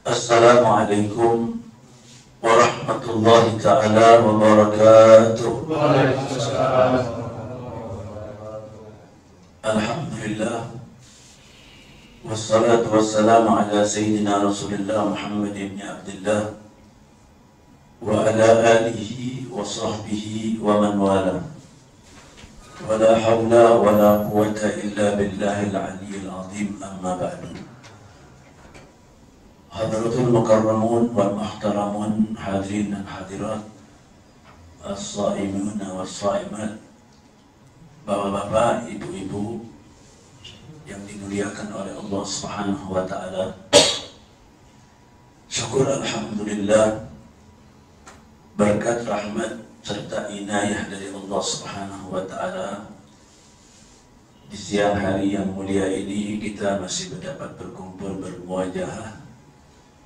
Assalamualaikum warahmatullahi ta'ala wabarakatuh. Alhamdulillah, wassalatu wassalamu ala sayyidina Rasulillah Muhammad ibn Abdullah wa ala alihi wa sahbihi wa man wala. Wa la hawla wa la quwwata illa billahil aliyyil azim, amma ba'du. Hadratul mukarramun wal muhtaramun, hadirin dan hadirat, as-saimun was-saimat, bapak-bapak, ibu-ibu yang dimuliakan oleh Allah Subhanahu wa ta'ala. Syukur alhamdulillah, berkat rahmat serta inayah dari Allah Subhanahu wa ta'ala, di siang hari yang mulia ini kita masih dapat berkumpul bermuajahah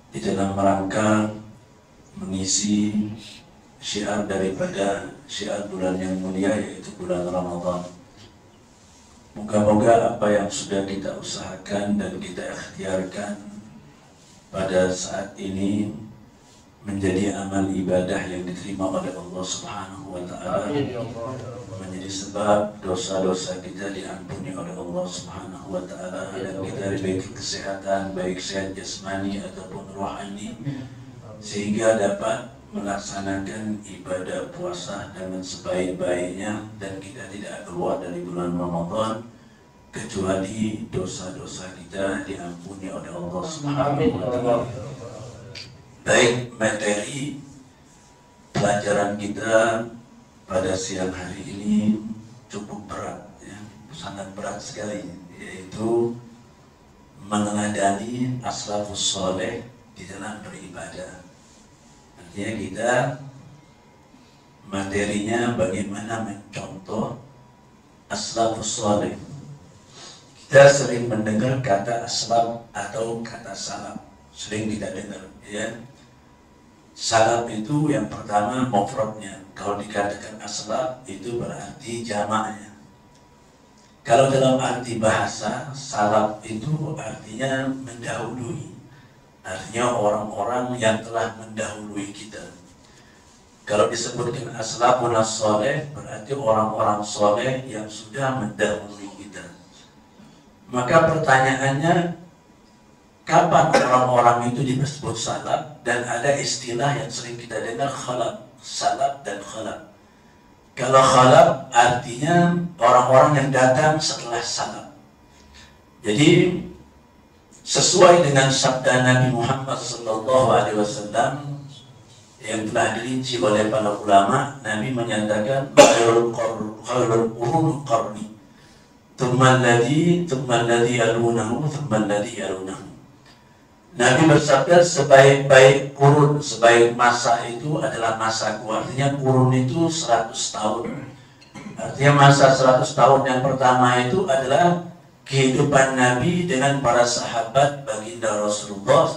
di dalam rangka mengisi syiar daripada syiar bulan yang mulia, yaitu bulan Ramadan. Moga-moga apa yang sudah kita usahakan dan kita ikhtiarkan pada saat ini menjadi amal ibadah yang diterima oleh Allah Subhanahu wa ta'ala, menjadi sebab dosa-dosa kita diampuni oleh Allah Subhanahu wa ta'ala, dan kita diberi kesehatan, baik sehat jasmani ataupun rohani, sehingga dapat melaksanakan ibadah puasa dengan sebaik-baiknya, dan kita tidak keluar dari bulan Ramadan kecuali dosa-dosa kita diampuni oleh Allah Subhanahu wa ta'ala. Baik, materi pelajaran kita pada siang hari ini cukup berat, ya, sangat berat sekali, yaitu meneladani as-salafus saleh di dalam beribadah. Artinya kita materinya bagaimana mencontoh as-salafus saleh. Kita sering mendengar kata as-salaf atau kata salaf, sering kita dengar, ya. Salaf itu yang pertama mufradnya. Kalau dikatakan as-salaf itu berarti jamaknya. Kalau dalam arti bahasa, salaf itu artinya mendahului. Artinya orang-orang yang telah mendahului kita. Kalau disebutkan as-salafun as-saleh, berarti orang-orang soleh yang sudah mendahului kita. Maka pertanyaannya, kapan orang-orang itu disebut salaf? Dan ada istilah yang sering kita dengar, khalaf, salaf dan khalaf. Kalau khalaf artinya orang-orang yang datang setelah salaf. Jadi sesuai dengan sabda Nabi Muhammad SAW yang telah dirinci oleh para ulama, Nabi menyatakan khairul qurun qarni, thumma alladhi yalunahu, thumma alladhi yalunahu. Nabi bersabda, sebaik-baik kurun, sebaik masa itu adalah masaku. Artinya kurun itu 100 tahun. Artinya masa 100 tahun yang pertama itu adalah kehidupan Nabi dengan para sahabat baginda Rasulullah.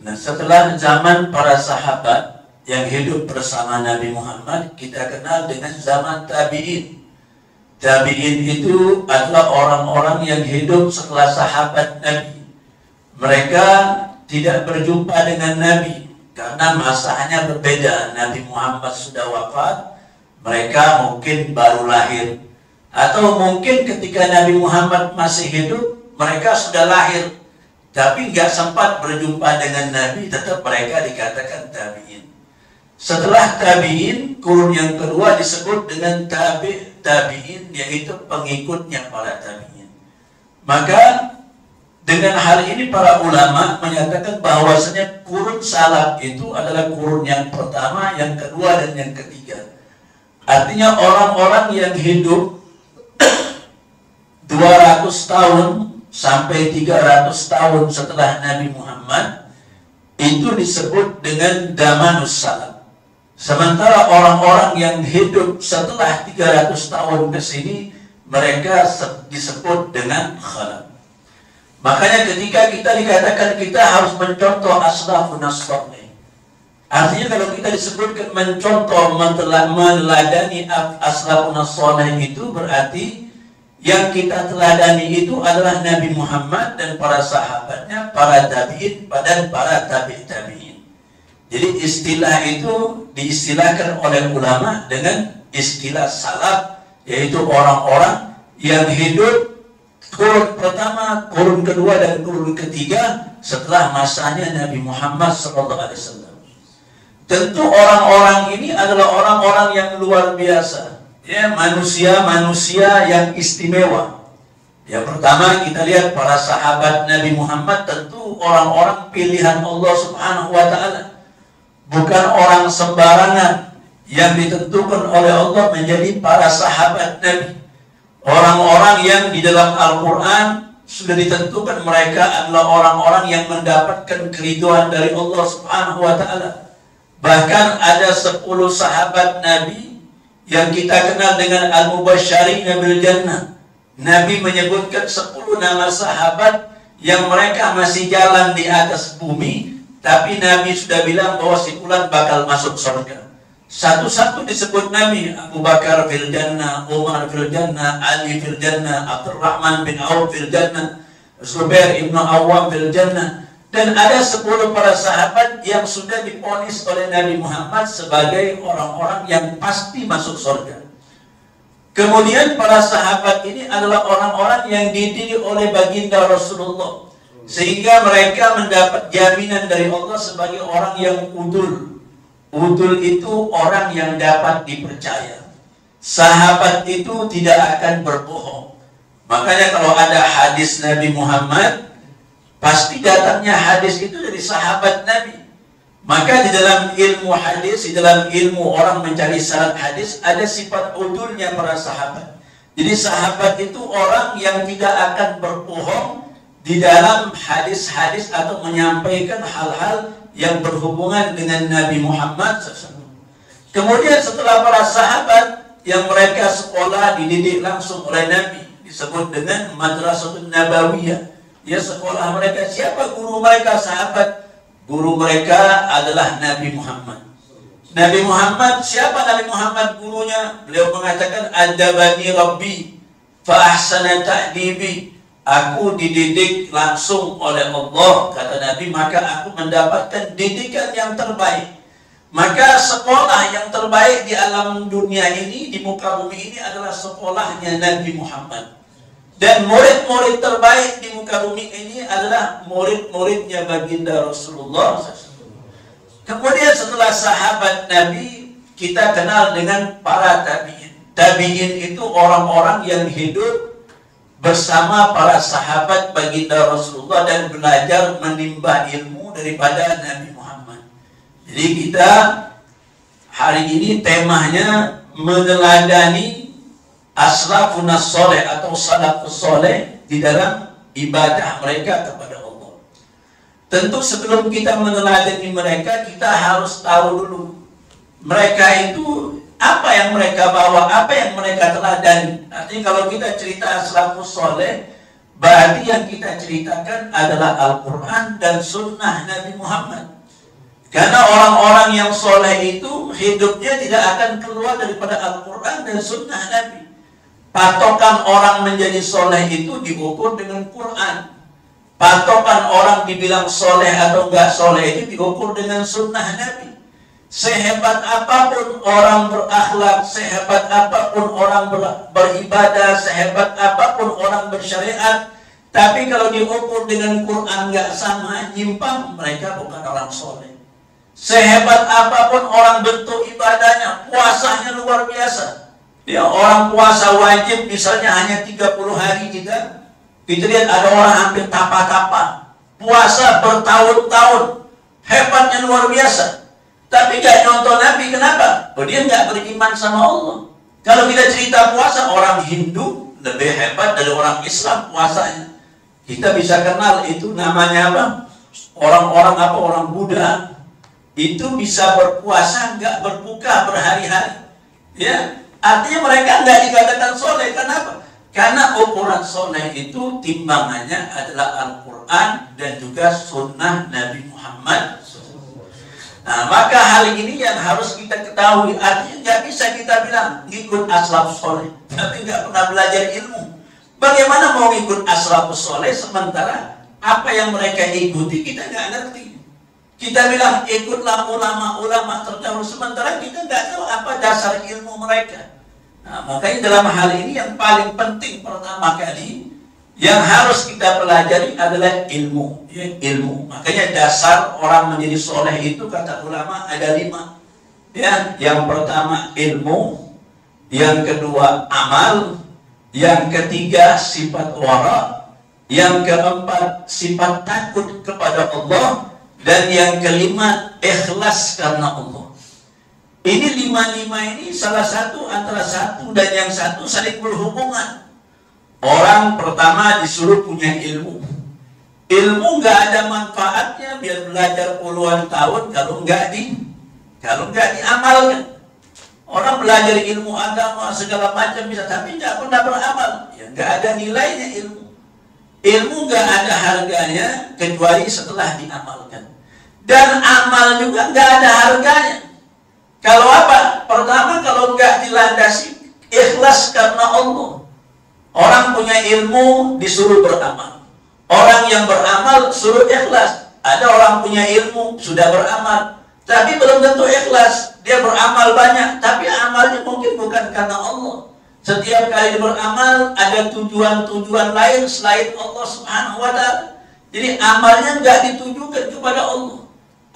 Nah, setelah zaman para sahabat yang hidup bersama Nabi Muhammad, kita kenal dengan zaman tabi'in. Tabi'in itu adalah orang-orang yang hidup setelah sahabat Nabi. Mereka tidak berjumpa dengan Nabi karena masanya berbeda. Nabi Muhammad sudah wafat, mereka mungkin baru lahir. Atau mungkin ketika Nabi Muhammad masih hidup, mereka sudah lahir, tapi nggak sempat berjumpa dengan Nabi, tetap mereka dikatakan tabi'in. Setelah tabi'in, kurun yang kedua disebut dengan tabi'in, yaitu pengikutnya para tabi'in. Maka dengan hal ini para ulama menyatakan bahwasanya kurun salaf itu adalah kurun yang pertama, yang kedua, dan yang ketiga. Artinya orang-orang yang hidup 200 tahun sampai 300 tahun setelah Nabi Muhammad itu disebut dengan zamanus salaf. Sementara orang-orang yang hidup setelah 300 tahun ke sini, mereka disebut dengan khalaf. Makanya ketika kita dikatakan kita harus mencontoh as-salafun as-salih, artinya kalau kita disebutkan mencontoh, meneladani as-salafun as-salih, itu berarti yang kita teladani itu adalah Nabi Muhammad dan para sahabatnya, para tabi'in dan para tabi'in. Jadi istilah itu diistilahkan oleh ulama dengan istilah salaf, yaitu orang-orang yang hidup kurun pertama, kurun kedua, dan kurun ketiga setelah masanya Nabi Muhammad SAW. Tentu orang-orang ini adalah orang-orang yang luar biasa, ya, manusia-manusia yang istimewa. Yang pertama kita lihat para sahabat Nabi Muhammad, tentu orang-orang pilihan Allah Subhanahu wa Ta'ala, bukan orang sembarangan yang ditentukan oleh Allah menjadi para sahabat Nabi. Orang-orang yang di dalam Al-Quran sudah ditentukan mereka adalah orang-orang yang mendapatkan keridhaan dari Allah Subhanahu wa Ta'ala. Bahkan ada 10 sahabat Nabi yang kita kenal dengan Al-Mubasysyirin bil Jannah. Nabi menyebutkan 10 nama sahabat yang mereka masih jalan di atas bumi, tapi Nabi sudah bilang bahwa si fulan bakal masuk surga. Satu-satu disebut Nabi. Abu Bakar fil Jannah, Umar fil Jannah, Ali fil Jannah, Abdurrahman bin Auf fil Jannah, Zubair ibn Awwam fil Jannah. Dan ada 10 para sahabat yang sudah divonis oleh Nabi Muhammad sebagai orang-orang yang pasti masuk surga. Kemudian para sahabat ini adalah orang-orang yang dididik oleh baginda Rasulullah, sehingga mereka mendapat jaminan dari Allah sebagai orang yang udul. Udul itu orang yang dapat dipercaya. Sahabat itu tidak akan berbohong. Makanya kalau ada hadis Nabi Muhammad, pasti datangnya hadis itu dari sahabat Nabi. Maka di dalam ilmu hadis, di dalam ilmu orang mencari syarat hadis, ada sifat udulnya para sahabat. Jadi sahabat itu orang yang tidak akan berbohong di dalam hadis-hadis atau menyampaikan hal-hal yang berhubungan dengan Nabi Muhammad SAW. Kemudian setelah para sahabat yang mereka sekolah dididik langsung oleh Nabi, disebut dengan Madrasatun Nabawiyah. Ya, sekolah mereka. Siapa guru mereka? Sahabat. Guru mereka adalah Nabi Muhammad. Nabi Muhammad, siapa Nabi Muhammad gurunya? Beliau mengatakan, Adabani Rabbi fa ahsana ta'dibi. Aku dididik langsung oleh Allah, kata Nabi, maka aku mendapatkan didikan yang terbaik. Maka sekolah yang terbaik di alam dunia ini, di muka bumi ini adalah sekolahnya Nabi Muhammad. Dan murid-murid terbaik di muka bumi ini adalah murid-muridnya baginda Rasulullah SAW. Kemudian setelah sahabat Nabi, kita kenal dengan para tabi'in. Tabi'in itu orang-orang yang hidup bersama para sahabat baginda Rasulullah dan belajar menimba ilmu daripada Nabi Muhammad. Jadi kita hari ini temanya meneladani aslafun as-soleh atau salafus soleh di dalam ibadah mereka kepada Allah. Tentu sebelum kita meneladani mereka, kita harus tahu dulu mereka itu apa yang mereka bawa, apa yang mereka teladani. Artinya kalau kita cerita salafus soleh, berarti yang kita ceritakan adalah Al-Quran dan Sunnah Nabi Muhammad. Karena orang-orang yang soleh itu hidupnya tidak akan keluar daripada Al-Quran dan Sunnah Nabi. Patokan orang menjadi soleh itu diukur dengan Quran. Patokan orang dibilang soleh atau enggak soleh itu diukur dengan Sunnah Nabi. Sehebat apapun orang berakhlak, sehebat apapun orang beribadah, sehebat apapun orang bersyariat, tapi kalau diukur dengan Quran nggak sama, nyimpang, mereka bukan orang soleh. Sehebat apapun orang bentuk ibadahnya, puasanya luar biasa. Ya, orang puasa wajib misalnya hanya 30 hari kita lihat ada orang hampir tapa-tapa. Puasa bertahun-tahun, hebatnya luar biasa. Tapi gak nonton Nabi, kenapa? Oh, dia gak beriman sama Allah. Kalau kita cerita puasa, orang Hindu lebih hebat dari orang Islam puasanya. Kita bisa kenal itu namanya apa? Orang-orang apa? Orang Buddha. Itu bisa berpuasa, gak berbuka berhari-hari. Ya, artinya mereka gak dikatakan soleh. Kenapa? Karena ukuran soleh itu timbangannya adalah Al-Quran dan juga Sunnah Nabi Muhammad. Nah, maka hal ini yang harus kita ketahui. Artinya nggak bisa kita bilang ngikut aslaf soleh, tapi nggak pernah belajar ilmu. Bagaimana mau ikut as-salafus soleh sementara apa yang mereka ikuti kita nggak ngerti? Kita bilang ikutlah ulama-ulama terdahulu, sementara kita nggak tahu apa dasar ilmu mereka. Nah, makanya dalam hal ini yang paling penting pertama kali yang harus kita pelajari adalah ilmu. Ya, ilmu. Makanya dasar orang menjadi soleh itu kata ulama ada 5. Ya, yang pertama ilmu, yang kedua amal, yang ketiga sifat wara, yang keempat sifat takut kepada Allah, dan yang kelima ikhlas karena Allah. Ini 5 ini salah satu antara satu dan yang satu saling berhubungan. Orang pertama disuruh punya ilmu. Ilmu nggak ada manfaatnya biar belajar puluhan tahun kalau nggak diamalkan. Orang belajar ilmu agama segala macam bisa, tapi nggak pernah beramal, ya nggak ada nilainya ilmu. Ilmu nggak ada harganya kecuali setelah diamalkan. Dan amal juga nggak ada harganya. Kalau apa? Pertama, kalau nggak dilandasi ikhlas karena Allah. Orang punya ilmu disuruh beramal. Orang yang beramal suruh ikhlas. Ada orang punya ilmu sudah beramal, tapi belum tentu ikhlas. Dia beramal banyak, tapi amalnya mungkin bukan karena Allah. Setiap kali dia beramal ada tujuan-tujuan lain selain Allah Subhanahu wa Ta'ala. Jadi amalnya nggak ditujukan kepada Allah.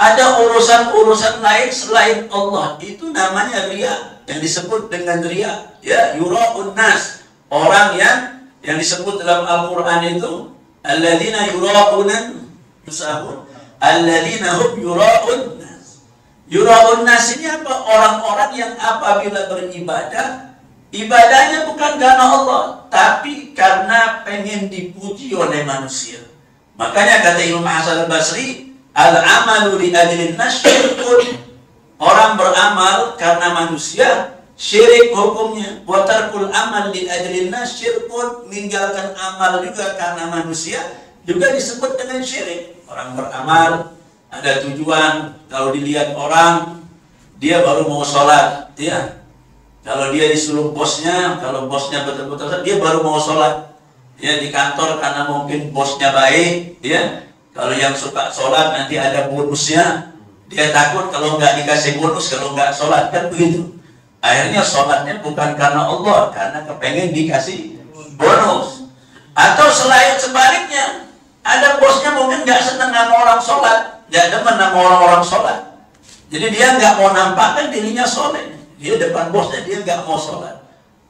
Ada urusan-urusan lain selain Allah. Itu namanya riya, yang disebut dengan riya. Ya, yura'un nas. Orang yang disebut dalam Al-Qur'an itu alladzina yura'unan yusahun, alladzina hum yura'un nas. Yura'un nas ini apa? Orang-orang yang apabila beribadah, ibadahnya bukan karena Allah, tapi karena pengen dipuji oleh manusia. Makanya kata Imam Hasan al-Basri, al-amalu li ajlin nas syirkun. Orang beramal karena manusia, syirik hukumnya. Wa tarkul amal li ajlin nas syirkun. Meninggalkan amal juga karena manusia juga disebut dengan syirik. Orang beramal ada tujuan. Kalau dilihat orang, dia baru mau sholat, ya. Kalau dia disuruh bosnya, kalau bosnya betul-betul dia baru mau sholat. Ya, di kantor karena mungkin bosnya baik, ya. Kalau yang suka sholat nanti ada bonusnya, dia takut kalau nggak dikasih bonus kalau nggak sholat, kan begitu. Akhirnya sholatnya bukan karena Allah, karena kepengen dikasih bonus. Atau selain sebaliknya, ada bosnya mungkin nggak senang sama orang sholat, nggak demen sama orang-orang sholat. Jadi dia nggak mau nampakkan dirinya sholat. Dia depan bosnya, dia nggak mau sholat.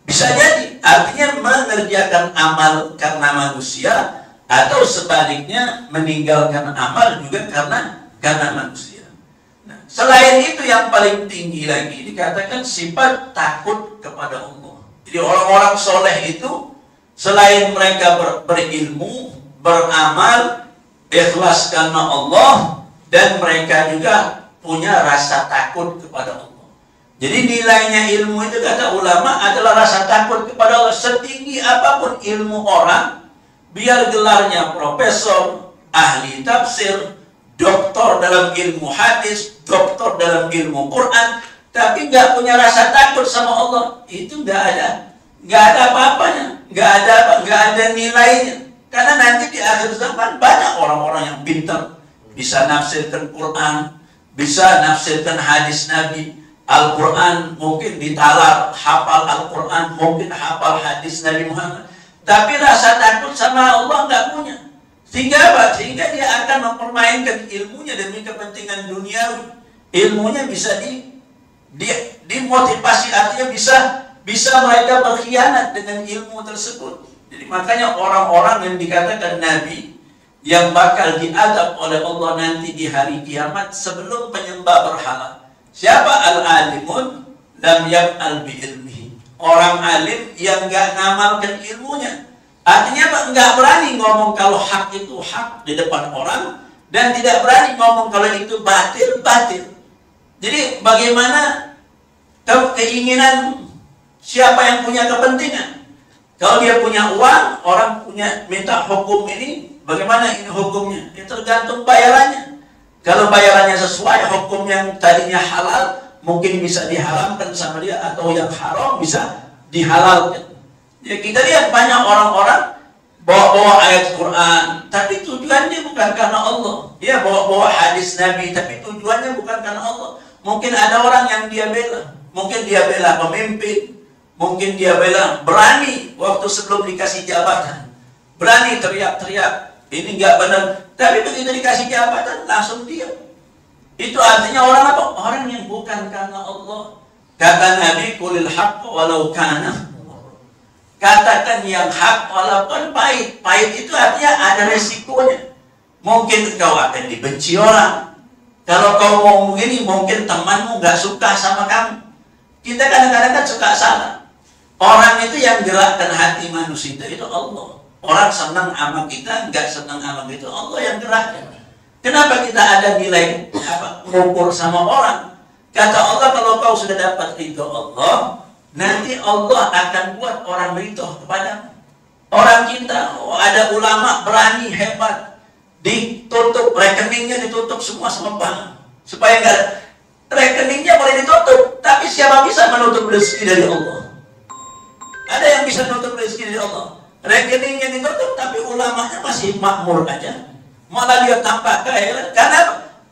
Bisa jadi, artinya mengerjakan amal karena manusia, atau sebaliknya meninggalkan amal juga karena manusia. Nah, selain itu yang paling tinggi lagi dikatakan sifat takut kepada Allah. Jadi orang-orang soleh itu selain mereka berilmu, beramal, ikhlas karena Allah, dan mereka juga punya rasa takut kepada Allah. Jadi nilainya ilmu itu kata ulama adalah rasa takut kepada Allah. Setinggi apapun ilmu orang, biar gelarnya profesor, ahli tafsir, doktor dalam ilmu hadis, doktor dalam ilmu Quran, tapi nggak punya rasa takut sama Allah, itu nggak ada apa-apanya, nggak ada nilainya. Karena nanti di akhir zaman banyak orang-orang yang pintar, bisa nafsirkan Quran, bisa nafsirkan hadis Nabi. Al-Quran mungkin ditalar, hafal Al-Quran, mungkin hafal hadis Nabi Muhammad, tapi rasa takut sama Allah nggak punya. Sehingga apa? Sehingga dia akan mempermainkan ilmunya demi kepentingan duniawi. Ilmunya bisa dimotivasi, artinya bisa mereka berkhianat dengan ilmu tersebut. Jadi makanya orang-orang yang dikatakan Nabi yang bakal diadab oleh Allah nanti di hari kiamat sebelum penyembah berhala. Siapa al-alimun lam yaf'al bi ilmihi? Orang alim yang nggak ngamalkan ilmunya. Artinya nggak berani ngomong kalau hak itu hak di depan orang, dan tidak berani ngomong kalau itu batil. Jadi bagaimana keinginan siapa yang punya kepentingan? Kalau dia punya uang, orang punya minta hukum ini, bagaimana ini hukumnya? Ya tergantung bayarannya. Kalau bayarannya sesuai, hukum yang tadinya halal mungkin bisa diharamkan sama dia, atau yang haram bisa dihalalkan. Ya kita lihat banyak orang-orang bawa-bawa ayat Quran, tapi tujuannya bukan karena Allah. Ya bawa-bawa hadis Nabi, tapi tujuannya bukan karena Allah. Mungkin ada orang yang dia bela, mungkin dia bela pemimpin, mungkin dia bela berani waktu sebelum dikasih jabatan, berani teriak-teriak, ini nggak benar. Tapi begitu dikasih jabatan langsung diam. Itu artinya orang apa? Orang yang bukan karena Allah. Kata Nabi, "Qulil haqq walau kana." Katakan yang hak walaupun pahit. Pahit itu artinya ada resikonya. Mungkin kau akan dibenci orang. Kalau kau mau begini, mungkin temanmu nggak suka sama kamu. Kita kadang-kadang kan suka salah. Orang itu yang gerakkan hati manusia itu Allah. Orang senang sama kita, nggak senang sama kita, Allah yang gerakkan. Kenapa kita ada nilai mengukur sama orang? Kata Allah, kalau kau sudah dapat ridho Allah, nanti Allah akan buat orang ridho kepadamu. Orang kita, ada ulama berani, hebat, ditutup rekeningnya, ditutup semua sama bank, supaya enggak, rekeningnya boleh ditutup, tapi siapa bisa menutup rezeki dari Allah? Ada yang bisa menutup rezeki dari Allah? Rekeningnya ditutup, tapi ulamanya masih makmur aja, malah dia tambah kaya.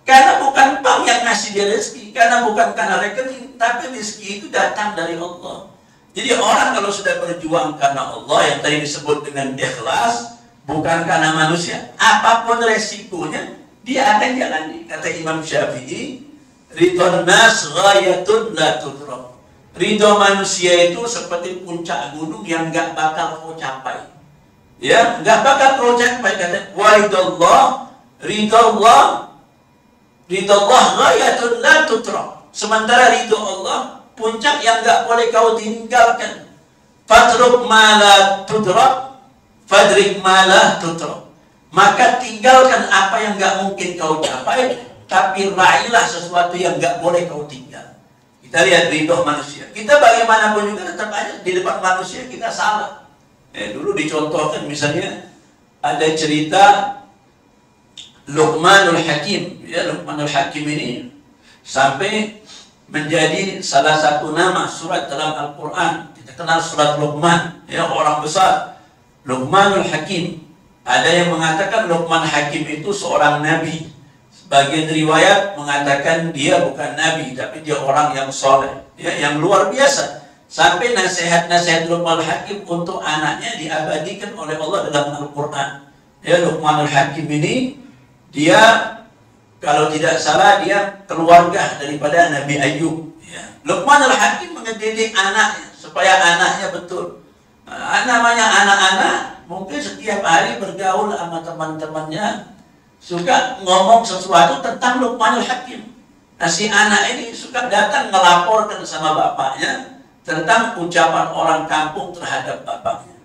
Karena bukan bank yang ngasih dia rezeki, karena bukan karena rekening, tapi rezeki itu datang dari Allah. Jadi orang kalau sudah berjuang karena Allah, yang tadi disebut dengan ikhlas, bukan karena manusia, apapun resikonya, dia akan jalani. Kata Imam Syafi'i, ridhon nas ghayatun la tudrak. Ridho manusia itu seperti puncak gunung yang nggak bakal kau capai. Ya, nggak bakal kau capai. Kata, walidallah, ridallah, ridallah ghayatun la tudrak. Sementara ridho Allah, puncak yang nggak boleh kau tinggalkan. Fatruk ma la tudrak, fadrik ma la tudrak. Maka tinggalkan apa yang nggak mungkin kau capai, tapi raihlah sesuatu yang nggak boleh kau tinggal. Kita lihat ridho manusia. Kita bagaimanapun juga tetap aja di depan manusia kita salah. Dulu dicontohkan misalnya ada cerita Luqmanul Hakim. Ya, Luqmanul Hakim ini sampai menjadi salah satu nama surat dalam Al-Quran. Kita kenal surat Luqman, ya, orang besar. Luqmanul Hakim. Ada yang mengatakan Luqman Hakim itu seorang nabi. Sebagian riwayat mengatakan dia bukan nabi, tapi dia orang yang soleh, ya, yang luar biasa. Sampai nasihat-nasihat Luqmanul Hakim untuk anaknya diabadikan oleh Allah dalam Al-Quran. Ya, Luqmanul Hakim ini, dia kalau tidak salah dia keluarga daripada Nabi Ayub. Ya. Luqmanul Hakim mendidik anaknya supaya anaknya betul. Namanya anak-anak mungkin setiap hari bergaul sama teman-temannya, suka ngomong sesuatu tentang Luqmanul Hakim. Nah, si anak ini suka datang ngelaporkan sama bapaknya tentang ucapan orang kampung terhadap bapaknya.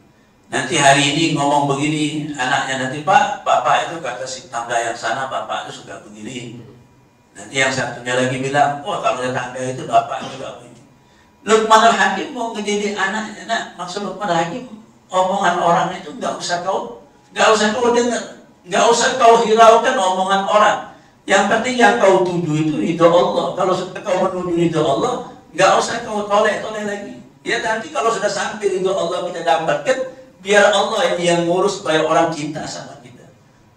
Nanti hari ini ngomong begini, anaknya nanti, Pak, bapak itu kata si tangga yang sana, bapak itu suka begini. Nanti yang satunya lagi bilang, oh kalau tetangga itu bapak juga begini. Luqmanul Hakim mau ngedidik anaknya. Nah, maksud Luqmanul Hakim, omongan orang itu nggak usah kau dengar. Nggak usah kau hiraukan omongan orang. Yang penting yang kau tuju itu ridho Allah. Kalau sudah kau menuju ridho Allah, nggak usah kau toleh-toleh lagi. Ya nanti kalau sudah sampai ridho Allah kita dapatkan, biar Allah yang ngurus supaya orang cinta sama kita.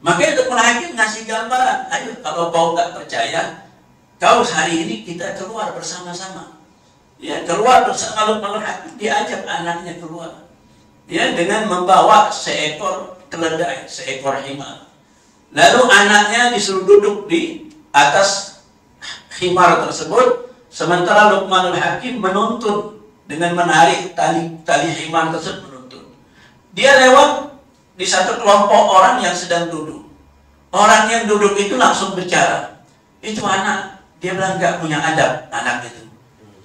Makanya Luqmanul Hakim ngasih gambaran. Ayo kalau kau nggak percaya, kau hari ini kita keluar bersama-sama. Ya, keluar bersama. Luqmanul Hakim diajak anaknya keluar. Ya, dengan membawa seekor keledai, seekor himar. Lalu anaknya disuruh duduk di atas himar tersebut, sementara Luqmanul Hakim menuntun dengan menarik tali himar tersebut, menuntun. Dia lewat di satu kelompok orang yang sedang duduk. Orang yang duduk itu langsung bicara. Itu anak, dia bilang nggak punya adab anak itu.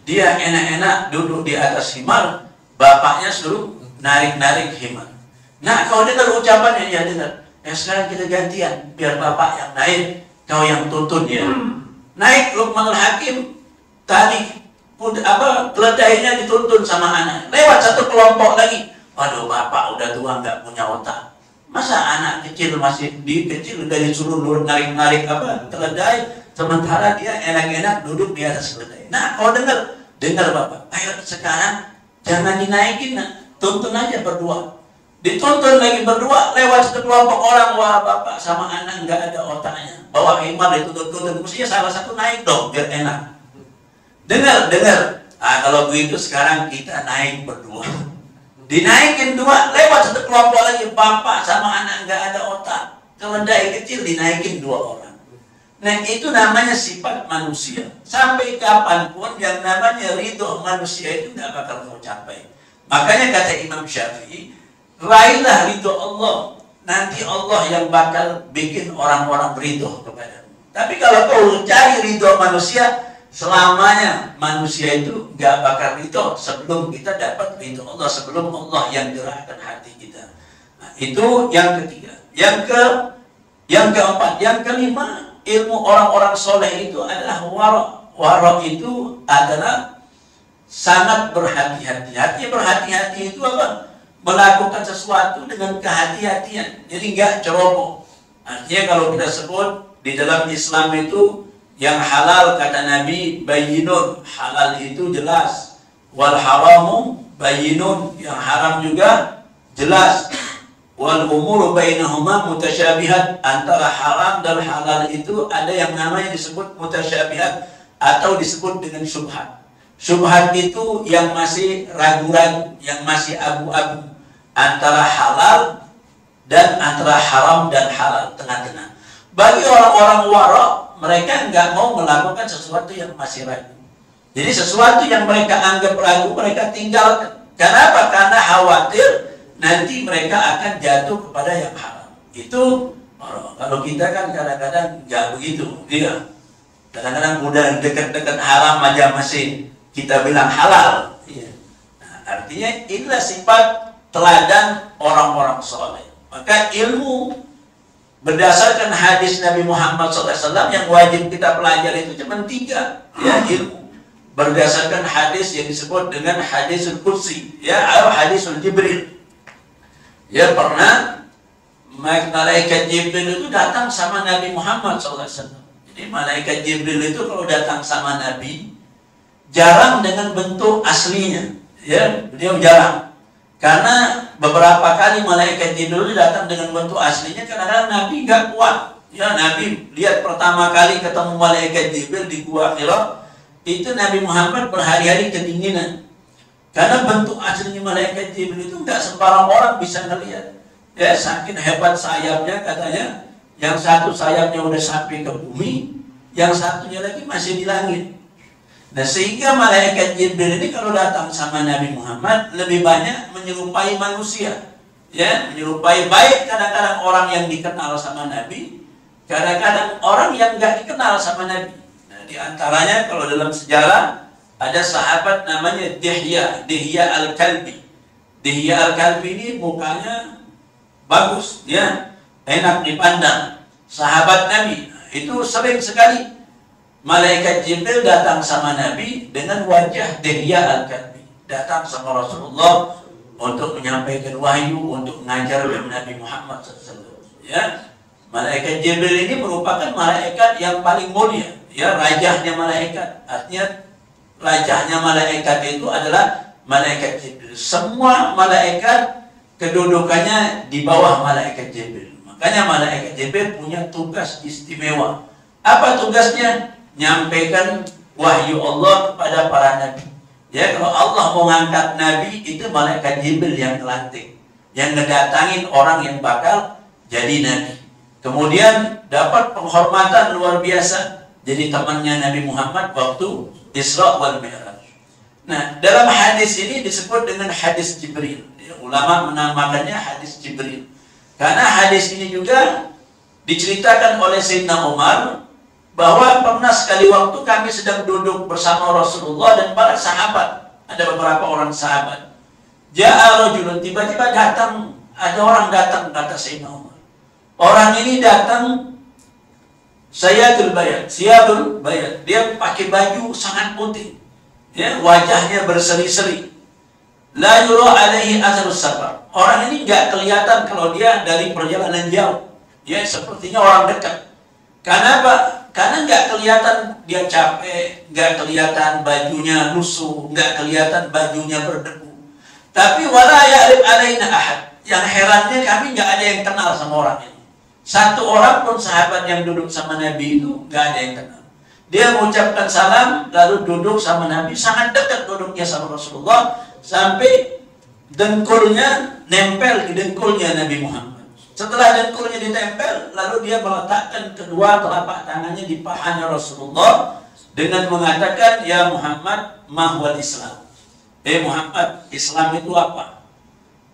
Dia enak-enak duduk di atas himar, bapaknya suruh narik-narik himar. Nah, kau dengar ucapannya, ya dengar. Ya sekarang kita gantian, biar bapak yang naik, kau yang tuntun ya. Naik Luqmanul Hakim, tali keledainya dituntun sama anak. Lewat satu kelompok lagi. Waduh, bapak udah tua nggak punya otak. Masa anak kecil masih kecil udah disuruh narik-narik keledai, sementara dia enak-enak duduk di atas keledai. Nah, kau dengar bapak. Ayo sekarang jangan dinaikin. Nah. tuntun aja berdua. Dituntun lagi berdua, lewat sekelompok orang, wah bapak sama anak nggak ada otaknya. Bawa himar dituntun-tuntun, mestinya salah satu naik dong, biar enak. Dengar. Kalau begitu sekarang kita naik berdua. Dinaikin dua, lewat satu kelompok lagi, bapak sama anak nggak ada otak. Keledai kecil dinaikin dua orang. Nah itu namanya sifat manusia. Sampai kapanpun yang namanya ridho manusia itu nggak bakal kau capai. Makanya kata Imam Syafi'i, raihlah ridho Allah. Nanti Allah yang bakal bikin orang-orang ridho kepadamu. Tapi kalau kau cari ridho manusia, selamanya manusia itu nggak bakal ridho sebelum kita dapat ridho Allah, sebelum Allah yang gerakkan hati kita. Nah, itu yang ketiga. Yang keempat, yang kelima, ilmu orang-orang soleh itu adalah wara. Wara itu adalah sangat berhati-hati. Artinya berhati-hati itu apa? Melakukan sesuatu dengan kehati-hatian. Jadi nggak ceroboh. Artinya kalau kita sebut di dalam Islam itu yang halal kata Nabi bayyinun, halal itu jelas. Wal haramu bayyinun, yang haram juga jelas. Wal umuru bainahuma mutasyabihat, antara haram dan halal itu ada yang namanya disebut mutasyabihat atau disebut dengan syubhat. Syubhat itu yang masih ragu-ragu, yang masih abu-abu, antara halal dan antara haram dan halal, tengah-tengah. Bagi orang-orang wara, mereka nggak mau melakukan sesuatu yang masih ragu. Jadi sesuatu yang mereka anggap ragu, mereka tinggalkan. Kenapa? Karena khawatir nanti mereka akan jatuh kepada yang haram. Itu kalau kita kan kadang-kadang nggak begitu, iya. Kadang-kadang udah dekat-dekat haram aja masih kita bilang halal. Iya. Nah, artinya inilah sifat teladan orang-orang soleh. Maka ilmu berdasarkan hadis Nabi Muhammad SAW yang wajib kita pelajari itu cuma 3, ya, ilmu. Berdasarkan hadis yang disebut dengan hadisul qudsi, ya, atau hadisul Jibril. Ya, pernah malaikat Jibril itu datang sama Nabi Muhammad SAW. Jadi malaikat Jibril itu kalau datang sama Nabi jarang dengan bentuk aslinya, ya, beliau jarang. Karena beberapa kali malaikat Jibril itu datang dengan bentuk aslinya, kadang-kadang Nabi nggak kuat. Ya, Nabi lihat pertama kali ketemu malaikat Jibril di Gua Hira, itu Nabi Muhammad berhari-hari kedinginan. Karena bentuk aslinya malaikat Jibril itu nggak sembarang orang bisa ngelihat. Ya, saking hebat sayapnya katanya, yang satu sayapnya udah sampai ke bumi, yang satunya lagi masih di langit. Nah, sehingga malaikat Jibril ini kalau datang sama Nabi Muhammad lebih banyak menyerupai manusia. Ya, menyerupai, baik kadang-kadang orang yang dikenal sama Nabi, kadang-kadang orang yang nggak dikenal sama Nabi. Nah, di antaranya kalau dalam sejarah ada sahabat namanya Dihya Al-Kalbi. Dihya Al-Kalbi ini mukanya bagus, ya, enak dipandang. Sahabat Nabi, itu sering sekali malaikat Jibril datang sama Nabi dengan wajah Dihya Al-Kalbi. Datang sama Rasulullah untuk menyampaikan wahyu, untuk mengajar Nabi Muhammad SAW. Ya, malaikat Jibril ini merupakan malaikat yang paling mulia, ya, rajahnya malaikat. Artinya rajahnya malaikat itu adalah malaikat Jibril. Semua malaikat kedudukannya di bawah malaikat Jibril. Makanya malaikat Jibril punya tugas istimewa. Apa tugasnya? Nyampaikan wahyu Allah kepada para nabi. Ya, kalau Allah mau ngangkat nabi, itu malaikat Jibril yang ngelantik, yang ngedatangin orang yang bakal jadi nabi. Kemudian dapat penghormatan luar biasa, jadi temannya Nabi Muhammad waktu Isra wal Mi'raj. Nah, dalam hadis ini disebut dengan hadis Jibril. Ya, ulama menamakannya hadis Jibril. Karena hadis ini juga diceritakan oleh Sayyidina Umar bahwa pernah sekali waktu kami sedang duduk bersama Rasulullah dan para sahabat. Ada beberapa orang sahabat. Ja'a rajulun, tiba-tiba datang, ada orang datang, kata Sayyidina Umar. Orang ini datang Siyadul Bayad. Dia pakai baju sangat putih. Ya, wajahnya berseri-seri. La yura alaihi atharus safar. Orang ini nggak kelihatan kalau dia dari perjalanan jauh. Ya, sepertinya orang dekat. Kenapa? Karena nggak kelihatan dia capek, nggak kelihatan bajunya lusuh, nggak kelihatan bajunya berdebu. Tapi wala ya'rif alaina ahad. Yang herannya kami nggak ada yang kenal sama orang ini. Satu orang pun sahabat yang duduk sama Nabi itu nggak ada yang kenal. Dia mengucapkan salam lalu duduk sama Nabi, sangat dekat duduknya sama Rasulullah sampai dengkulnya nempel di dengkulnya Nabi Muhammad. Setelah dengkulnya ditempel, lalu dia meletakkan kedua telapak tangannya di pahanya Rasulullah dengan mengatakan, ya Muhammad, mahwal Islam. Muhammad, Islam itu apa?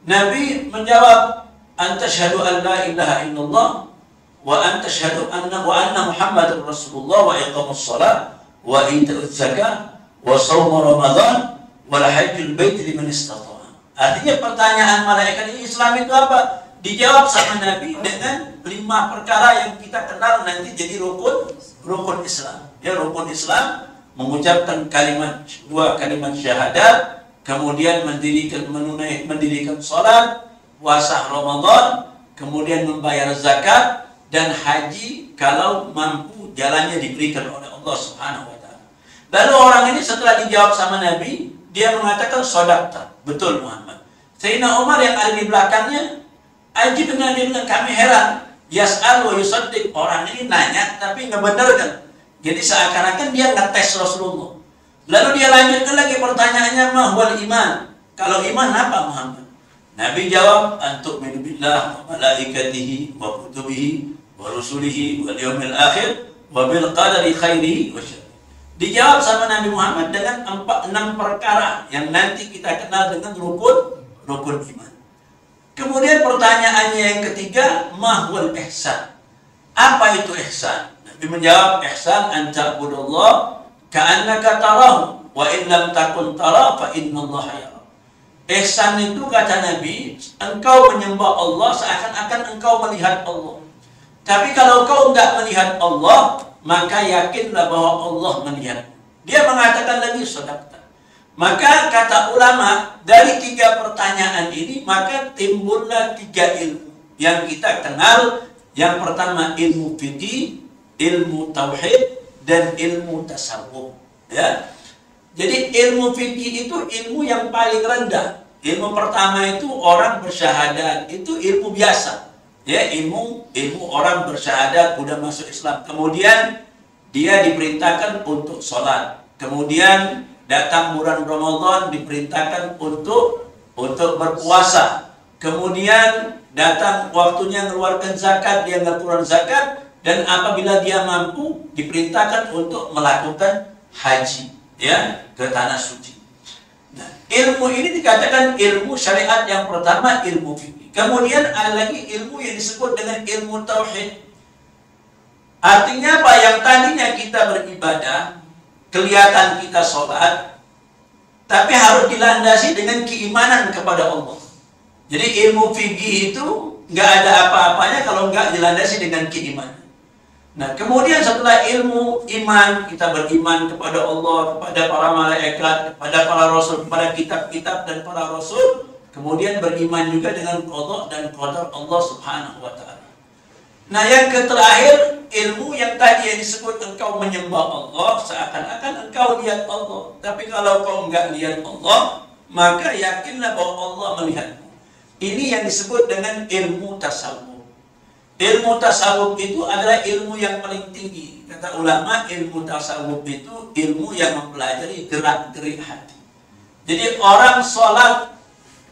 Nabi menjawab, anta syahadu an la ilaha illallah wa anta syahadu anna Muhammadar Rasulullah wa iqamus shalah wa ita'uz zakah wa shaum Ramadan wa hajjul bait liman istata'a. Artinya pertanyaan malaikat ini, Islam itu apa? Dijawab sama Nabi dengan 5 perkara yang kita kenal nanti jadi rukun Islam. Ya, rukun Islam mengucapkan dua kalimat syahadat, kemudian mendirikan salat, puasa Ramadan, kemudian membayar zakat dan haji kalau mampu jalannya diberikan oleh Allah Subhanahu wa taala. Lalu orang ini setelah dijawab sama Nabi, dia mengatakan shadaqta, betul Muhammad. Sayyidina Umar yang ada di belakangnya ajib dengan kami heran. Yas'al wa yusaddiq, orang ini nanya tapi ngebenerkan. Jadi seakan-akan dia ngetes Rasulullah. Lalu dia lanjutkan lagi pertanyaannya, mahwal iman. Kalau iman apa Muhammad? Nabi jawab, antu'minu billah wa malaikatihi wa kutubihi wa rusulihi wal yawmil akhir wa bil qadari khairihi wa syarrihi. Dijawab sama Nabi Muhammad dengan 6 perkara yang nanti kita kenal dengan rukun iman. Kemudian pertanyaannya yang ketiga, mahwal ihsan. Apa itu ihsan? Nabi menjawab, ihsan an ta'budallah ka'annaka tarahu wa in lam takun tara fa innallaha yara. Ihsan itu kata Nabi, engkau menyembah Allah seakan-akan engkau melihat Allah. Tapi kalau kau enggak melihat Allah, maka yakinlah bahwa Allah melihat. Dia mengatakan lagi shadaqta. Maka kata ulama, dari 3 pertanyaan ini maka timbullah 3 ilmu yang kita kenal. Yang pertama ilmu fikih, ilmu tauhid, dan ilmu tasawuf. Ya. Jadi ilmu fikih itu ilmu yang paling rendah. Ilmu pertama itu orang bersyahadat, itu ilmu biasa. Ya, ilmu orang bersyahadat udah masuk Islam. Kemudian dia diperintahkan untuk sholat. Kemudian datang bulan Ramadan diperintahkan untuk berpuasa. Kemudian datang waktunya mengeluarkan zakat, dia mengeluarkan zakat. Dan apabila dia mampu, diperintahkan untuk melakukan haji, ya, ke tanah suci. Nah, ilmu ini dikatakan ilmu syariat yang pertama, ilmu fikih. Kemudian ada lagi ilmu yang disebut dengan ilmu tauhid. Artinya apa? Yang tadinya kita beribadah, kelihatan kita sholat, tapi harus dilandasi dengan keimanan kepada Allah. Jadi ilmu fikih itu nggak ada apa-apanya kalau nggak dilandasi dengan keimanan. Nah, kemudian setelah ilmu iman, kita beriman kepada Allah, kepada para malaikat, kepada para rasul, kepada kitab-kitab dan para rasul. Kemudian beriman juga dengan qada dan qadar Allah Subhanahu wa taala. Nah, yang terakhir, ilmu yang tadi yang disebut engkau menyembah Allah seakan-akan engkau lihat Allah. Tapi kalau kau enggak lihat Allah, maka yakinlah bahwa Allah melihatmu. Ini yang disebut dengan ilmu tasawuf. Ilmu tasawuf itu adalah ilmu yang paling tinggi. Kata ulama, ilmu tasawuf itu ilmu yang mempelajari gerak-gerik hati. Jadi orang sholat,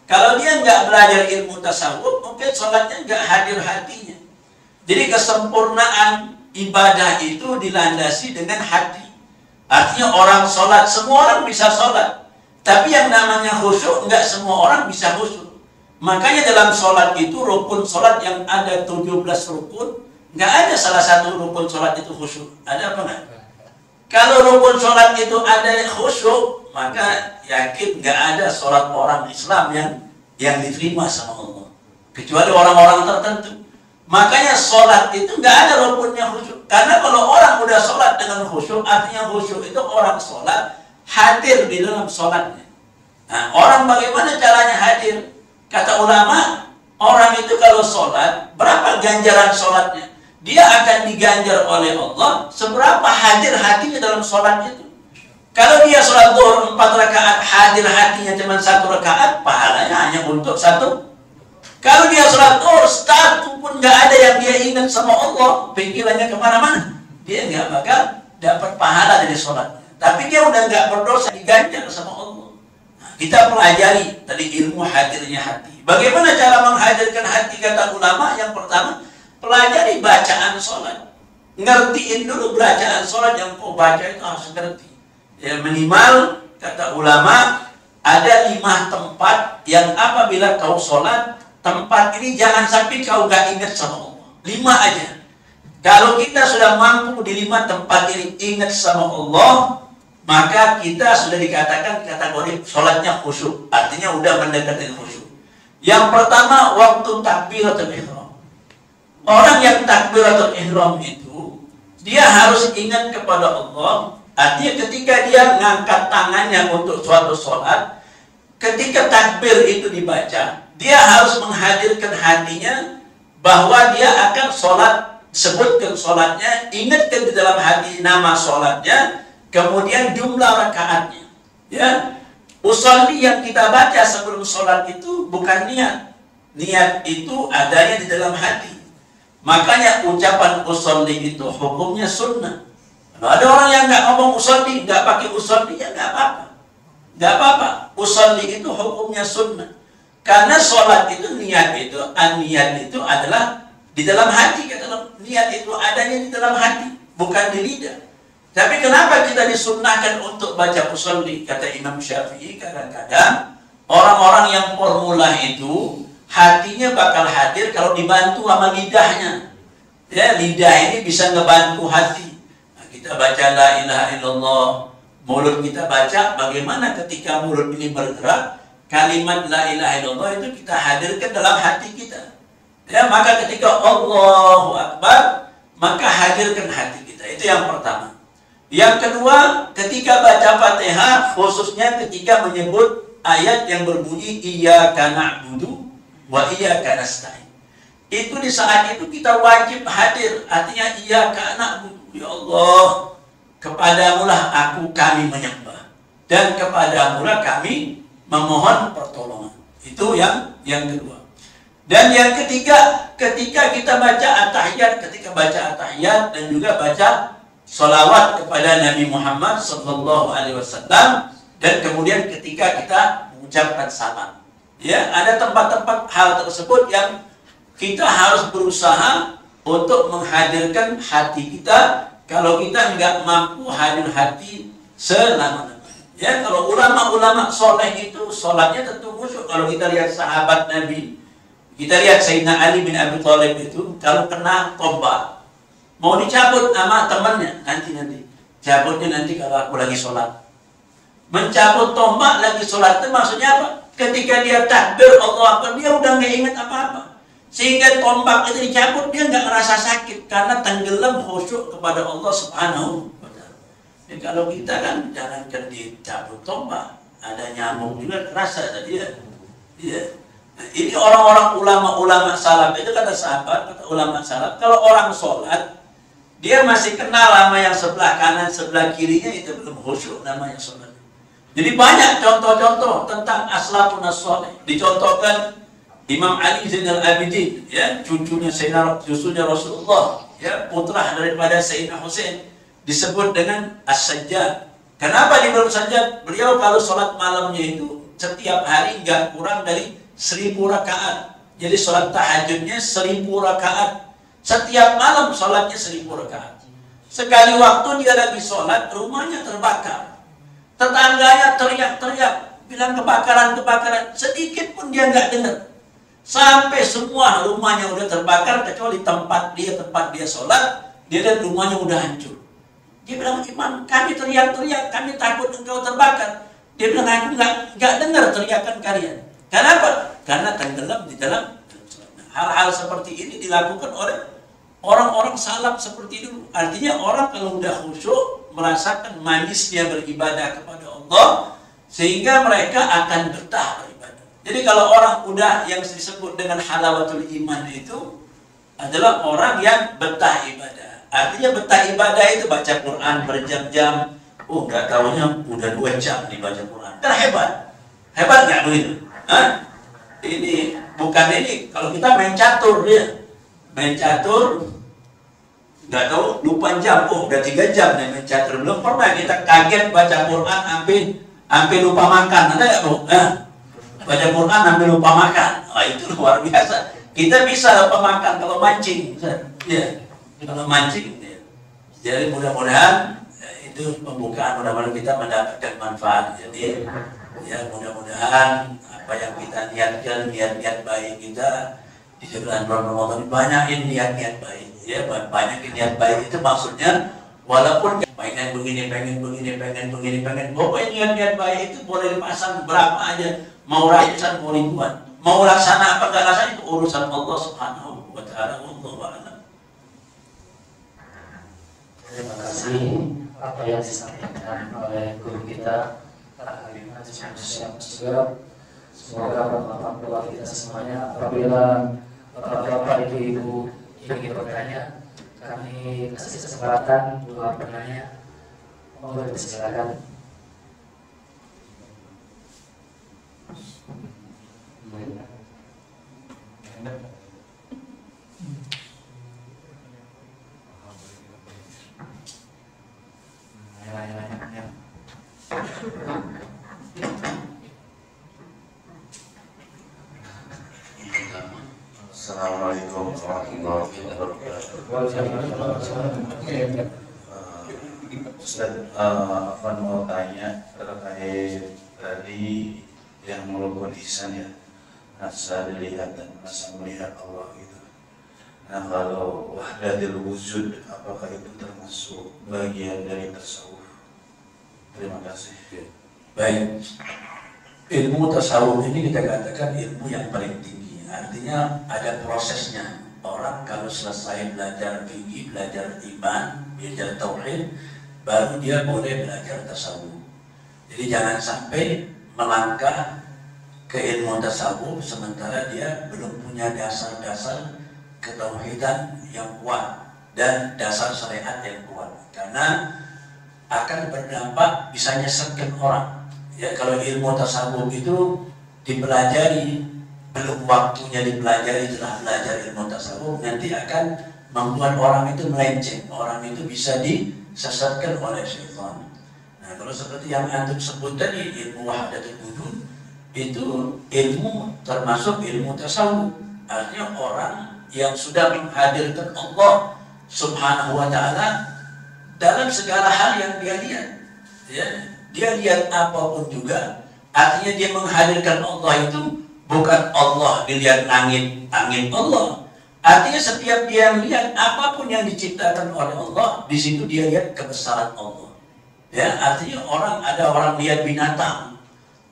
kalau dia nggak belajar ilmu tasawuf, mungkin sholatnya nggak hadir hatinya. Jadi kesempurnaan ibadah itu dilandasi dengan hati. Artinya orang sholat, semua orang bisa sholat. Tapi yang namanya khusyuk, nggak semua orang bisa khusyuk. Makanya dalam sholat itu, rukun sholat yang ada 17 rukun, nggak ada salah satu rukun sholat itu khusyuk. Ada apa nggak? Kalau rukun sholat itu ada khusyuk, maka yakin nggak ada sholat orang Islam yang diterima sama Allah. Kecuali orang-orang tertentu. Makanya sholat itu nggak ada rukunnya khusyuk. Karena kalau orang udah sholat dengan khusyuk, artinya khusyuk itu orang sholat hadir di dalam sholatnya. Nah, orang bagaimana caranya hadir? Kata ulama, orang itu kalau sholat, berapa ganjaran sholatnya? Dia akan diganjar oleh Allah seberapa hadir hatinya dalam sholat itu. Kalau dia sholat zuhur 4 rakaat, hadir hatinya cuma 1 rakaat, pahalanya hanya untuk 1. Kalau dia sholat zuhur, satu pun nggak ada yang dia ingat sama Allah, pikirannya kemana-mana, dia nggak bakal dapat pahala dari sholatnya. Tapi dia udah nggak berdosa, diganjar sama Allah. Nah, kita pelajari tadi ilmu hadirnya hati. Bagaimana cara menghadirkan hati, kata ulama? Yang pertama, pelajari bacaan sholat. Ngertiin dulu bacaan sholat yang kau baca itu harus ngerti. Ya, minimal kata ulama ada 5 tempat yang apabila kau sholat, tempat ini jangan sampai kau gak ingat sama Allah. 5 aja. Kalau kita sudah mampu di 5 tempat ini ingat sama Allah, maka kita sudah dikatakan kategori sholatnya khusyuk. Artinya udah mendekati khusyuk. Yang pertama, waktu takbiratul ihram. Orang yang takbiratul ihram itu, dia harus ingat kepada Allah. Artinya ketika dia ngangkat tangannya untuk suatu sholat, ketika takbir itu dibaca, dia harus menghadirkan hatinya bahwa dia akan sholat, sebutkan sholatnya, ingatkan di dalam hati nama sholatnya, kemudian jumlah rakaatnya. Ya, usolli yang kita baca sebelum sholat itu bukan niat. Niat itu adanya di dalam hati. Makanya ucapan usolli itu hukumnya sunnah. Kalau ada orang yang nggak ngomong usolli, nggak pakai usolli, ya nggak apa-apa. Nggak apa-apa. Usolli itu hukumnya sunnah. Karena sholat itu, niat itu, an-niat itu adalah di dalam hati. Niat itu adanya di dalam hati, bukan di lidah. Tapi kenapa kita disunnahkan untuk baca usolli? Kata Imam Syafi'i, kadang-kadang orang-orang yang formula itu hatinya bakal hadir kalau dibantu sama lidahnya. Ya, lidah ini bisa ngebantu hati. Kita baca la ilaha illallah, mulut kita baca, bagaimana ketika mulut ini bergerak, kalimat la ilaha illallah itu kita hadirkan dalam hati kita. Ya, maka ketika Allahu Akbar, maka hadirkan hati kita. Itu yang pertama. Yang kedua, ketika baca Fatihah, khususnya ketika menyebut ayat yang berbunyi iyyaka na'budu wa iyyaka nasta'in. Itu di saat itu kita wajib hadir, artinya iyyaka na'budu. Ya Allah, kepadamulah kami menyembah, dan kepadamulah kami memohon pertolongan. Itu yang kedua. Dan yang ketiga, ketika kita baca at-tahiyat, dan juga baca sholawat kepada Nabi Muhammad SAW, dan kemudian ketika kita mengucapkan salam. Ya, ada tempat-tempat hal tersebut yang kita harus berusaha untuk menghadirkan hati kita. Kalau kita nggak mampu hadir hati selama-lamanya. Ya, kalau ulama-ulama soleh itu sholatnya tentu khusyuk. Kalau kita lihat sahabat Nabi, kita lihat Sayyidina Ali bin Abi Thalib itu, kalau kena tombak, mau dicabut sama temannya, nanti cabutnya nanti kalau aku lagi sholat. Mencabut tombak lagi sholat itu maksudnya apa? Ketika dia takbir Allah Akbar, dia udah nggak ingat apa-apa. Sehingga tombak itu dicabut, dia nggak merasa sakit karena tenggelam khusyuk kepada Allah Subhanahu wa Ta'ala. Jadi kalau kita kan jangankan dicabut tombak, ada nyamuk juga terasa tadi ya. Nah, ini orang-orang ulama salaf itu, kata ulama salaf, kalau orang sholat dia masih kenal sama yang sebelah kanan, sebelah kirinya, itu belum khusyuk namanya sholat. Jadi banyak contoh-contoh tentang aslafun as-shalih. Dicontohkan Imam Ali Zainal Abidin, ya, cucunya Rasulullah, ya, putra daripada Sayyidina Husain, disebut dengan As-Sajjad. Kenapa disebut Sajjad? Beliau kalau sholat malamnya itu setiap hari nggak kurang dari 1000 rakaat. Jadi sholat tahajudnya 1000 rakaat. Setiap malam sholatnya 1000 rakaat. Sekali waktu dia lagi sholat, rumahnya terbakar. Tetangganya teriak-teriak, bilang kebakaran, sedikit pun dia nggak dengar. Sampai semua rumahnya udah terbakar, kecuali tempat dia sholat, dia lihat rumahnya udah hancur. Dia bilang, Imam, kami teriak-teriak, kami takut engkau terbakar. Dia bilang, aku nggak dengar teriakan kalian. Kenapa? Karena tenggelam di dalam hal-hal seperti ini dilakukan oleh orang-orang salaf seperti itu. Artinya orang kalau udah khusyuk, merasakan manisnya beribadah kepada Allah, sehingga mereka akan betah beribadah. Jadi kalau orang udah yang disebut dengan halawatul iman itu adalah orang yang betah ibadah. Artinya betah ibadah itu baca Quran berjam-jam, Oh, nggak tahunya udah 2 jam nih baca Quran. Kan hebat nggak begitu? Hah? Ini bukan ini. Kalau kita main catur ya, main catur, nggak tahu lupa jam. Oh, udah 3 jam nih main catur. Belum pernah kita kaget baca Quran sampai lupa makan. Ada nggak bu? Baca Quran sampai lupa makan. Wah, itu luar biasa. Kita bisa lupa makan kalau mancing, ya. Kalau mancing, ya. Jadi mudah-mudahan itu pembukaan, mudah-mudahan kita mendapatkan manfaat. Jadi ya mudah-mudahan apa yang kita niatkan, niat-niat baik kita di bulan Ramadan, banyakin niat-niat baik. Ya, banyakin niat baik itu maksudnya walaupun pengen begini, pokoknya niat-niat baik itu boleh dipasang berapa aja, mau ratusan, mau ribuan, mau laksana apa enggak laksana itu urusan Allah Subhanahu wa taala. Wallahu a'lam. Terima kasih apa yang disampaikan oleh guru kita Pak Halimah juga. Semoga bermanfaat buat kita semuanya. Apabila bapak-bapak, ibu-ibu ingin bertanya, kami kasih kesempatan buat penanya. Mohon dipersilakan. Assalamualaikum warahmatullahi wabarakatuh. Ustaz, Afwan mau tanya terkait tadi yang melakukan ihsan ya, asa dilihat dan asa melihat Allah gitu. Nah, kalau wahdatul wujud, apakah itu termasuk bagian dari tasawuf? Terima kasih. Baik, ilmu tasawuf ini kita katakan ilmu yang paling tinggi. Artinya ada prosesnya. Orang kalau selesai belajar fikih, belajar iman, belajar tauhid, baru dia boleh belajar tasawuf. Jadi jangan sampai melangkah ke ilmu tasawuf sementara dia belum punya dasar-dasar ketauhidan yang kuat dan dasar syariat yang kuat. Karena akan berdampak bisa nyesatkan orang. Ya, kalau ilmu tasawuf itu dipelajari, belum waktunya dipelajari, setelah belajar ilmu tasawuf nanti akan membuat orang itu melenceng, orang itu bisa disesatkan oleh syaitan. Nah, kalau seperti yang antum sebut tadi, ilmu wahdatul wujud itu ilmu termasuk ilmu tasawuf. Artinya orang yang sudah menghadirkan Allah Subhanahu wa taala dalam segala hal yang dia lihat. Ya, dia lihat apapun juga, artinya dia menghadirkan Allah itu bukan Allah dilihat angin Allah. Artinya setiap dia melihat apapun yang diciptakan oleh Allah, di situ dia lihat kebesaran Allah. Ya, artinya ada orang lihat binatang.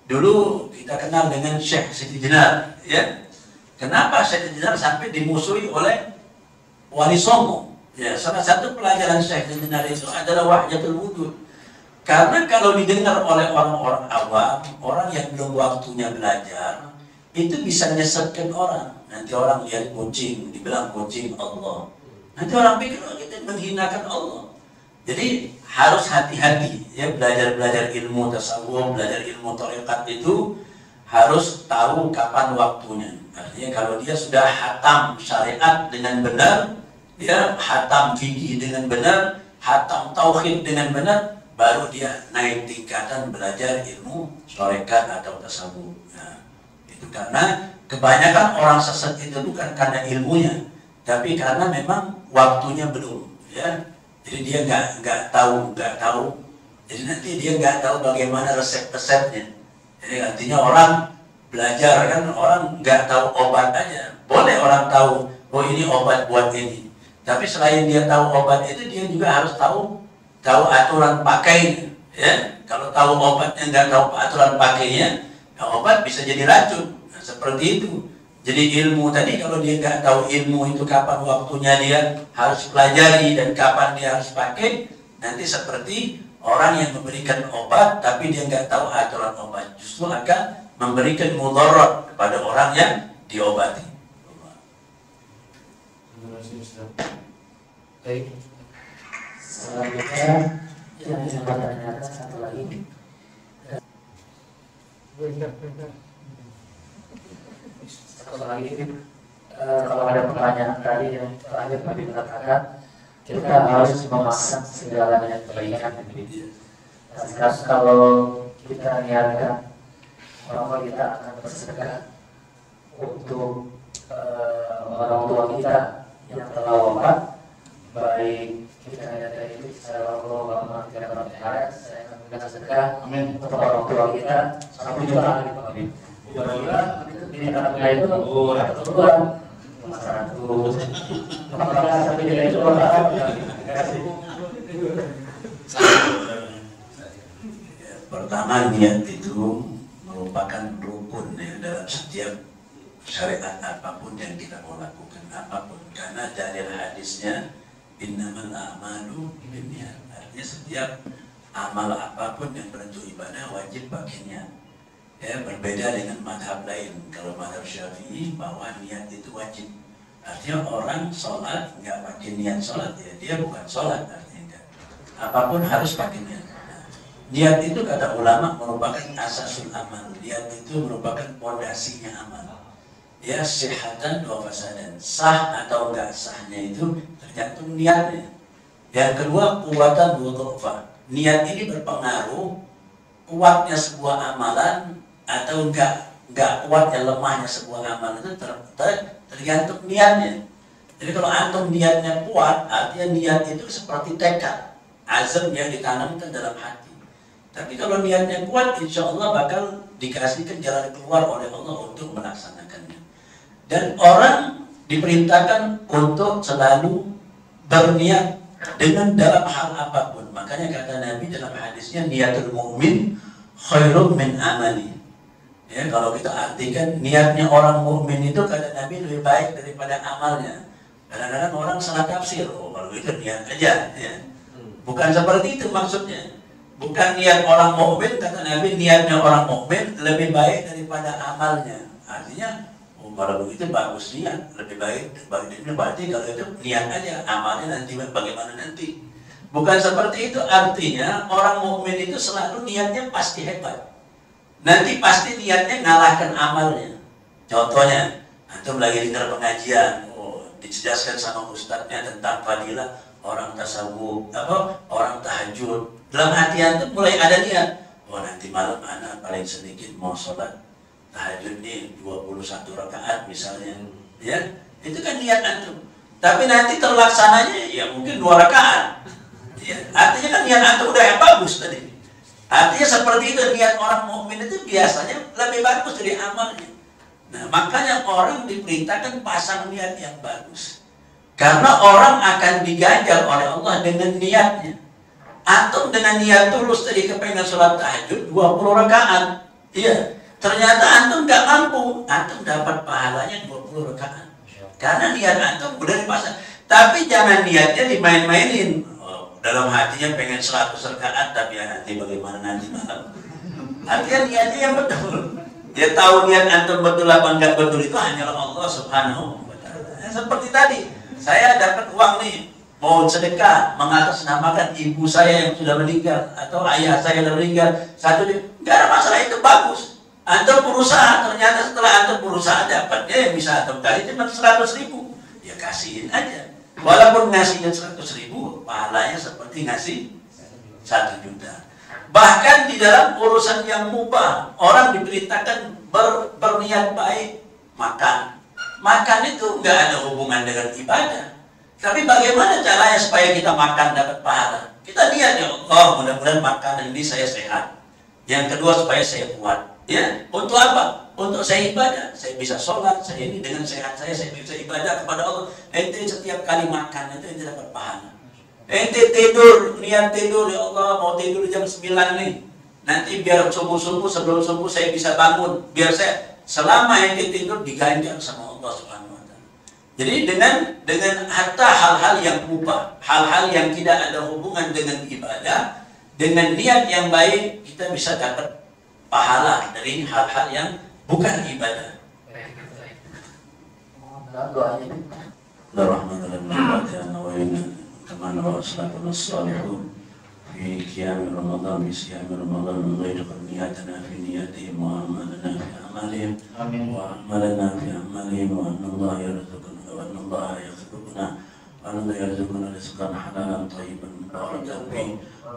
Dulu kita kenal dengan Syekh Siti Jenar, ya. Kenapa Siti Jenar sampai dimusuhi oleh Wali Songo? Ya, salah satu pelajaran Syekh Siti Jenar itu adalah wahdatul wujud. Karena kalau didengar oleh orang-orang awam, orang yang belum waktunya belajar, itu bisa menyesatkan orang. Nanti orang lihat kucing, dibilang kucing Allah. Nanti orang pikir kita menghinakan Allah. Jadi harus hati-hati ya, belajar ilmu tasawuf, belajar ilmu tarekat itu harus tahu kapan waktunya. Artinya kalau dia sudah hatam syariat dengan benar, dia hatam fikih dengan benar, hatam tauhid dengan benar, baru dia naik tingkatan belajar ilmu tarekat atau tasawuf. Nah, karena kebanyakan orang sesat itu bukan karena ilmunya, tapi karena memang waktunya belum, ya. Jadi dia nggak tahu. Jadi nanti dia nggak tahu bagaimana resep-resepnya. Jadi artinya orang belajar kan, orang nggak tahu obat aja. Boleh orang tahu, oh ini obat buat ini. Tapi selain dia tahu obat itu, dia juga harus tahu aturan pakainya. Ya, kalau tahu obatnya nggak tahu aturan pakainya, ya obat bisa jadi racun. Seperti itu. Jadi ilmu tadi kalau dia nggak tahu ilmu itu kapan waktunya dia harus pelajari dan kapan dia harus pakai, nanti seperti orang yang memberikan obat tapi dia nggak tahu aturan obat, justru akan memberikan mudarat kepada orang yang diobati. Baik. Selanjutnya yang ingin bertanya Satu lagi, kalau ada pertanyaan tadi yang terakhir tadi mengatakan kita harus memasang segalanya kebaikan begitu. Sekarang kalau kita niatkan bahwa kita akan bersedekah untuk orang tua kita yang telah wafat, baik kita niatkan itu secara Allah tidak akan berharap saya akan memberikan sedekah untuk orang tua kita 1 juta gitu. Bulan itu dinyatakan itu keluar 100, apakah sampai dia itu orang pertama, niat itu merupakan rukun ya dalam setiap syariat apapun yang kita mau lakukan apapun, karena dalil hadisnya innamal a'malu binniyat, artinya setiap amal apapun yang bentuk ibadah wajib pakai niat. Ya, berbeda dengan madhab lain. Kalau madhab Syafi'i bahwa niat itu wajib, artinya orang sholat nggak pakai niat sholat ya dia bukan sholat, artinya enggak. Apapun harus pakai niat. Niat itu kata ulama merupakan asasul amal. Niat itu merupakan pondasinya amal. Ya, sihatan wa fasadan. Sah atau enggak sahnya itu tergantung niatnya. Yang kedua, kuwatan wa dha'fa. Niat ini berpengaruh kuatnya sebuah amalan atau enggak kuatnya lemahnya sebuah amalan itu tergantung niatnya. Jadi kalau antum niatnya kuat, artinya niat itu seperti tekad, azam yang ditanamkan dalam hati. Tapi kalau niatnya kuat, insya Allah bakal dikasihkan jalan keluar oleh Allah untuk melaksanakannya. Dan orang diperintahkan untuk selalu berniat dengan dalam hal apapun. Makanya kata Nabi dalam hadisnya, niatul mu'min khairum min amali. Ya, kalau kita artikan niatnya orang mukmin itu kata Nabi lebih baik daripada amalnya. Kadang-kadang orang salah tafsir, oh kalau itu niat aja. Ya. Bukan seperti itu maksudnya. Bukan niat orang mukmin, kata Nabi niatnya orang mukmin lebih baik daripada amalnya. Artinya, oh kalau begitu bagus niat, lebih baik. Berarti kalau itu niat aja, amalnya nanti bagaimana nanti. Bukan seperti itu, artinya orang mukmin itu selalu niatnya pasti hebat. Nanti pasti niatnya ngalahkan amalnya. Contohnya, antum lagi dengar pengajian, dijelaskan sama ustadznya tentang fadilah orang tasawuf, orang tahajud. Dalam hati antum mulai ada niat, nanti malam anak paling sedikit mau sholat tahajud nih 21 rakaat misalnya, ya itu kan niat antum. Tapi nanti terlaksananya ya mungkin 2 rakaat. Ya, artinya kan niat antum udah yang bagus tadi. Artinya seperti itu, niat orang mukmin itu biasanya lebih bagus dari amalnya. Nah, makanya orang diperintahkan pasang niat yang bagus. Karena orang akan diganjar oleh Allah dengan niatnya. Antum dengan niat tulus tadi kepengen sholat tahajud 20 rakaat. Iya, ternyata antum nggak mampu, antum dapat pahalanya 20 rakaat. Karena niat antum udah dipasang. Tapi jangan niatnya dimain-mainin. Dalam hatinya pengen 100 rakaat, tapi ya nanti bagaimana nanti malam. Artinya niatnya yang betul. Dia tahu niat antum betul apa enggak betul itu hanyalah Allah Subhanahu wa ta'ala. Seperti tadi, saya dapat uang nih, mau sedekah, mengatasnamakan ibu saya yang sudah meninggal atau ayah saya yang meninggal. Enggak ada masalah, itu bagus. Antum berusaha, ternyata setelah antum berusaha dapatnya yang bisa antum kali cuma 100.000. Ya kasihin aja. Walaupun ngasihnya 100.000, pahalanya seperti ngasih 1 juta. Bahkan di dalam urusan yang mubah, orang diperintahkan berniat baik, makan. Makan itu nggak ada hubungan dengan ibadah. Tapi bagaimana caranya supaya kita makan dapat pahala? Kita niat, ya Allah, mudah-mudahan makanan ini saya sehat. Yang kedua, supaya saya kuat. Ya, untuk apa? Untuk saya ibadah, saya bisa sholat, saya ini dengan sehat saya bisa ibadah kepada Allah. Ente setiap kali makan itu ente dapat pahala. Ente tidur, niat tidur, ya Allah mau tidur jam 9 nih. Nanti biar subuh-subuh, sebelum subuh saya bisa bangun. Biar saya selama ente tidur diganjar sama Allah Subhanahu wa ta'ala. Jadi dengan hatta hal-hal yang mubah, hal-hal yang tidak ada hubungan dengan ibadah, dengan niat yang baik kita bisa dapat pahala dari hal-hal yang bukan ibadah. Bismillahirrahmanirrahim. قيام رمضان بصيام رمضان من غير نياتنا في نياتهم وأعمالنا في أعمالهم وأعمالنا في أعمالهم وأن الله يرزقنا وأن الله يرزقنا وأن الله يرزقنا رزقا حلالا طيبا مباركا فيه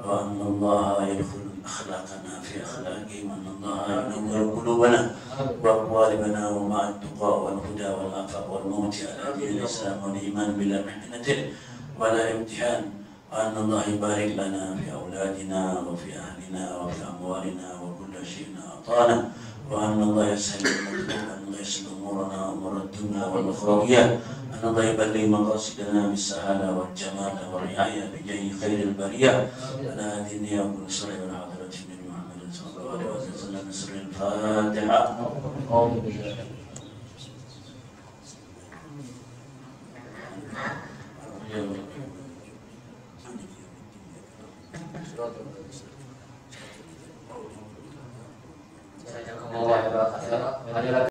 وأن الله يدخل أخلاقنا في أخلاقهم وأن الله ينور قلوبنا وأقوالنا ومع التقى والهدى والعفاف والموت على دين الإسلام والإيمان بلا محنة ولا امتحان وأن الله يبارك لنا في أولادنا وفي أهلنا وفي أموالنا وكل شيء أعطانا وأن الله يسهل المطلوب وأن الله يسهل أمورنا وأمور الدنيا والأخروية أن الله يبلغ مقاصدنا بالسهالة والجمال والرعاية بجاه خير البرية على هذه النية وكل صلاة والحضرة من محمد صلى الله عليه وسلم سر الفاتحة. Terima kasih.